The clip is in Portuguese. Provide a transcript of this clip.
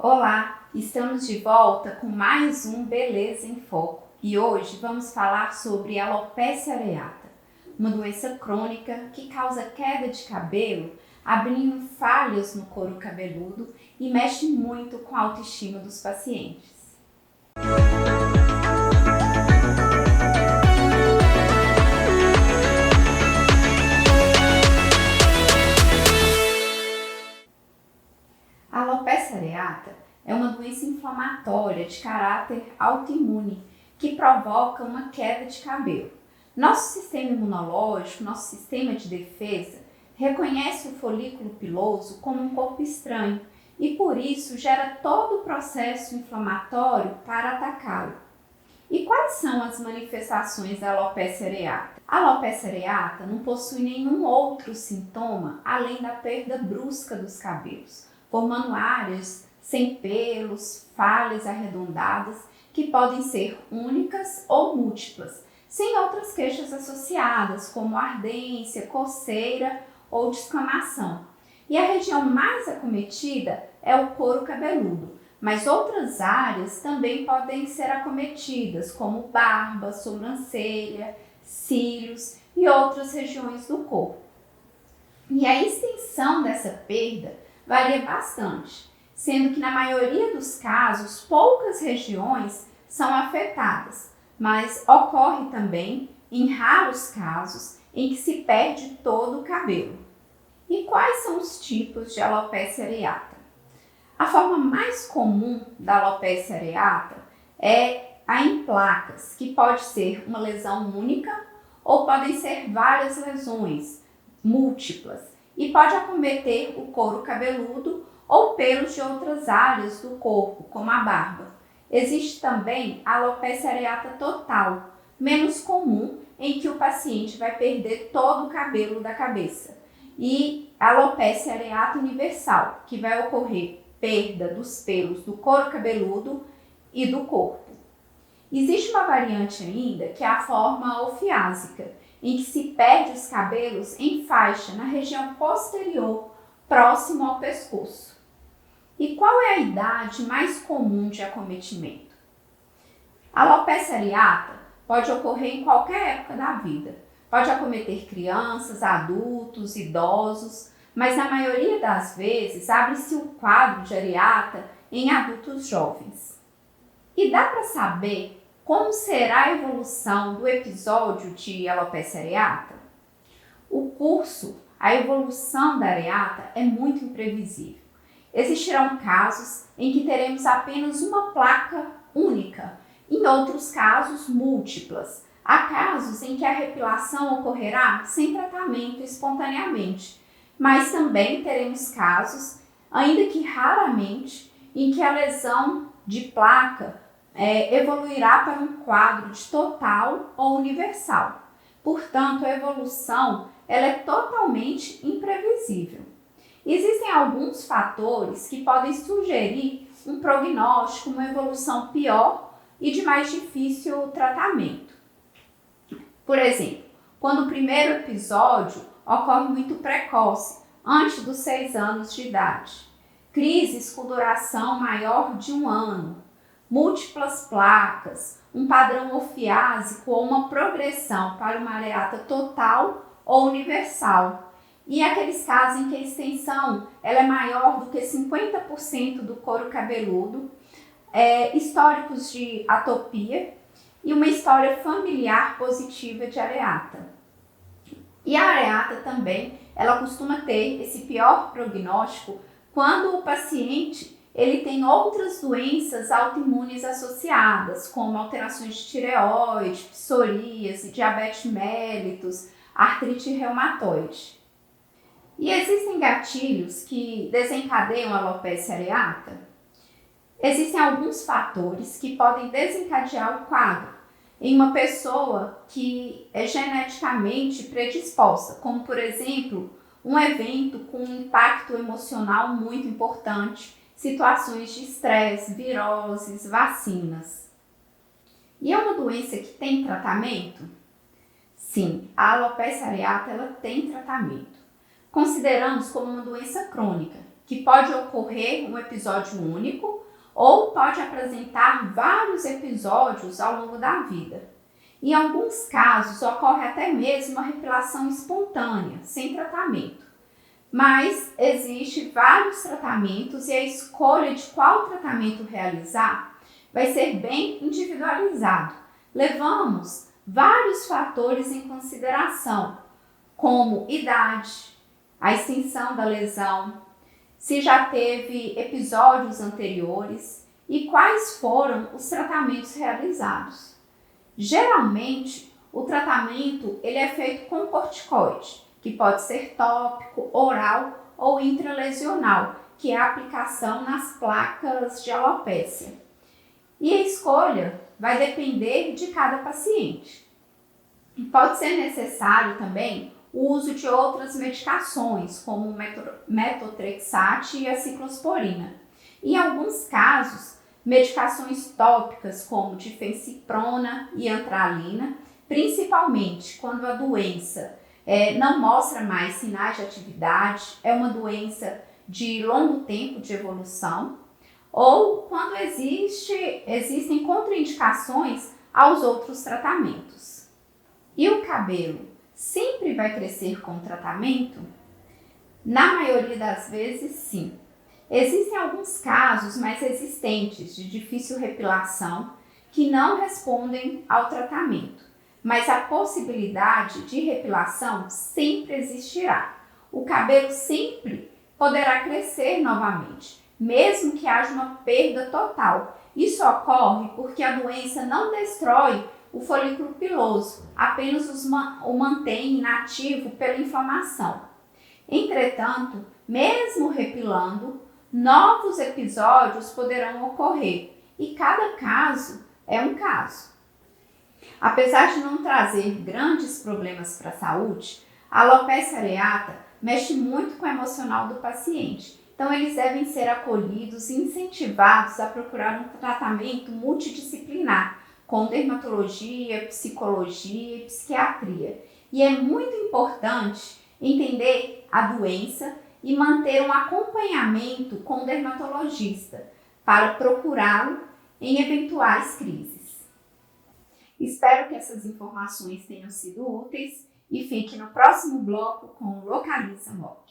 Olá, estamos de volta com mais um Beleza em Foco e hoje vamos falar sobre alopecia areata, uma doença crônica que causa queda de cabelo, abrindo falhas no couro cabeludo e mexe muito com a autoestima dos pacientes. A alopecia areata é uma doença inflamatória de caráter autoimune que provoca uma queda de cabelo. Nosso sistema imunológico, nosso sistema de defesa, reconhece o folículo piloso como um corpo estranho e por isso gera todo o processo inflamatório para atacá-lo. E quais são as manifestações da alopecia areata? A alopecia areata não possui nenhum outro sintoma além da perda brusca dos cabelos, formando áreas sem pelos, falhas arredondadas, que podem ser únicas ou múltiplas, sem outras queixas associadas, como ardência, coceira ou descamação. E a região mais acometida é o couro cabeludo, mas outras áreas também podem ser acometidas, como barba, sobrancelha, cílios e outras regiões do corpo. E a extensão dessa perda varia bastante, sendo que na maioria dos casos poucas regiões são afetadas, mas ocorre também em raros casos em que se perde todo o cabelo. E quais são os tipos de alopecia areata? A forma mais comum da alopecia areata é a em placas, que pode ser uma lesão única ou podem ser várias lesões múltiplas e pode acometer o couro cabeludo ou pelos de outras áreas do corpo, como a barba. Existe também a alopecia areata total, menos comum, em que o paciente vai perder todo o cabelo da cabeça. E a alopecia areata universal, que vai ocorrer perda dos pelos do couro cabeludo e do corpo. Existe uma variante ainda, que é a forma ofiásica, em que se perde os cabelos em faixa na região posterior, próximo ao pescoço. E qual é a idade mais comum de acometimento? A alopecia areata pode ocorrer em qualquer época da vida. Pode acometer crianças, adultos, idosos, mas na maioria das vezes abre-se o quadro de areata em adultos jovens. E dá para saber como será a evolução do episódio de alopecia areata? O curso, a evolução da areata é muito imprevisível. Existirão casos em que teremos apenas uma placa única, em outros casos múltiplas. Há casos em que a repilação ocorrerá sem tratamento espontaneamente, mas também teremos casos, ainda que raramente, em que a lesão de placa evoluirá para um quadro de total ou universal. Portanto, a evolução ela é totalmente imprevisível. Existem alguns fatores que podem sugerir um prognóstico, uma evolução pior e de mais difícil tratamento. Por exemplo, quando o primeiro episódio ocorre muito precoce, antes dos 6 anos de idade, crises com duração maior de 1 ano, múltiplas placas, um padrão ofiásico ou uma progressão para uma areata total ou universal. E aqueles casos em que a extensão ela é maior do que 50% do couro cabeludo, históricos de atopia e uma história familiar positiva de areata. E a areata também, ela costuma ter esse pior prognóstico quando o paciente ele tem outras doenças autoimunes associadas, como alterações de tireoide, psoríase, diabetes mellitus, artrite reumatoide. E existem gatilhos que desencadeiam a alopecia areata? Existem alguns fatores que podem desencadear o quadro em uma pessoa que é geneticamente predisposta, como por exemplo, um evento com um impacto emocional muito importante, situações de estresse, viroses, vacinas. E é uma doença que tem tratamento? Sim, a alopecia areata ela tem tratamento. Consideramos como uma doença crônica que pode ocorrer um episódio único ou pode apresentar vários episódios ao longo da vida. Em alguns casos, ocorre até mesmo uma repilação espontânea, sem tratamento. Mas existe vários tratamentos e a escolha de qual tratamento realizar vai ser bem individualizado. Levamos vários fatores em consideração, como idade, a extensão da lesão, se já teve episódios anteriores e quais foram os tratamentos realizados. Geralmente, o tratamento ele é feito com corticoide, que pode ser tópico, oral ou intralesional, que é a aplicação nas placas de alopécia. E a escolha vai depender de cada paciente. E pode ser necessário também o uso de outras medicações, como o metotrexate e a ciclosporina. Em alguns casos, medicações tópicas como difenciprona e antralina, principalmente quando a doença não mostra mais sinais de atividade, é uma doença de longo tempo de evolução, ou quando existem contraindicações aos outros tratamentos. E o cabelo sempre vai crescer com tratamento? Na maioria das vezes, sim. Existem alguns casos mais resistentes de difícil repilação que não respondem ao tratamento, mas a possibilidade de repilação sempre existirá. O cabelo sempre poderá crescer novamente, mesmo que haja uma perda total. Isso ocorre porque a doença não destrói o folículo piloso, apenas o mantém inativo pela inflamação. Entretanto, mesmo repilando, novos episódios poderão ocorrer e cada caso é um caso. Apesar de não trazer grandes problemas para a saúde, a alopecia areata mexe muito com o emocional do paciente. Então, eles devem ser acolhidos e incentivados a procurar um tratamento multidisciplinar, com dermatologia, psicologia e psiquiatria. E é muito importante entender a doença e manter um acompanhamento com o dermatologista para procurá-lo em eventuais crises. Espero que essas informações tenham sido úteis e fique no próximo bloco com o Localiza Moc.